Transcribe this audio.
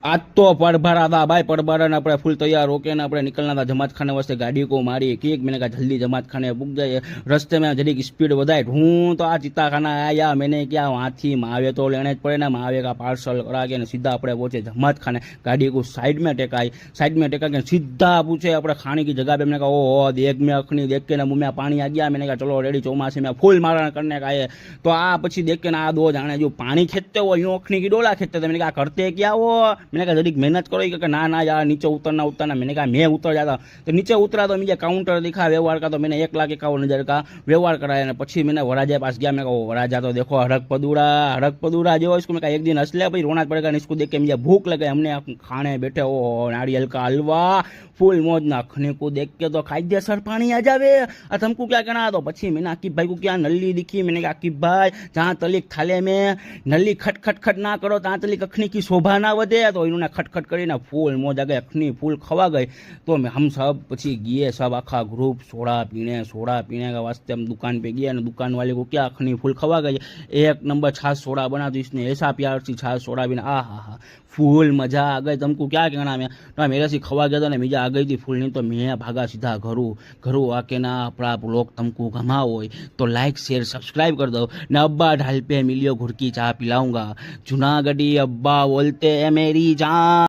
आज तो पड़भरा था भाई, पड़भरा ने अपने फुल तैयार होके ने अपने निकलना था जमात खाने वास्ते। गाड़ी को मारी एक मैंने कहा जल्दी जमात खाने पुग जाए। रस्ते में जरी स्पीड बढ़ाए हूँ तो आ चित्ता खाना आया। मैंने क्या वहाँ थी मावे तो लेने पड़े ना, मावे का पार्सल करा के सीधा अपने पहुंचे जमात खाने। गाड़ी को साइड में टेकाई, साइड में टेका के सीधा पूछे अपने खाने की जगह पे। मैंने कहा ओ देख में अखनी देख के ना मुँह में पानी आ गया। मैंने कहा चलो रेडी चौमासे में फूल मारण करने का है। तो आ पीछे देख के ना आ दो जाने जो पानी खेचते हो यूँ अखनी की डोला खेचते थे। मैंने कहा करते क्या वो, मैंने कहा जरी मेहनत करो कि ना ना यार नीचे उतरना उतरना। मैंने कहा मैं उतर जाता। तो नीचे उतरा तो मुझे काउंटर दिखा व्यवहार का, तो मैंने 1,51,000 का व्यवहार कराया। पीछे मैंने वराजा पास गया। मैं कहा वराजा तो देखो हड़क पदूरा जो इसको। मैं कहा एक दिन हंसले भाई रोना पड़ेगा। इसको देख के मुझे भूख लगे, हमने खाने बैठे हो नारियल का हलवा फूल मौज ना। खने को देख के तो खाई दे सर पानी आ जावे। तुमको क्या कहना। तो पीछे मैंने आकिब भाई को क्या नली दिखी। मैंने कहा आकिब भाई जहाँ तलिक थाले में नली खट ना करो तहाँ तलिक अखनी की शोभा ना વધે। तो इन्होंने खटखट કરીને फूल मौज आ गई, अखनी फूल खवा गई। तो हम सब पीछे गए सब आखा ग्रुप सोडा पीने का वास्ते हम दुकान पे गए। दुकान वाले को क्या अखनी फूल खवा गई। एक नंबर छाछ सोडा बना तो इसने ऐसा प्यार से छाछ सोडा बिना आ हा फूल मजा आ गई। तुमको क्या कहना। मैं तो मेरे से खवा गया था ना मजा आ गई थी फूल नहीं। तो मैं भागा सीधा घरू आके ना अपना ब्लॉग तुमको गमा हो तो लाइक शेयर सब्सक्राइब कर दो न। अब्बा ढाल पे मिलियो घुड़की चाय पिलाऊंगा। जूनागढ़ी अब्बा बोलते हैं मेरी जान।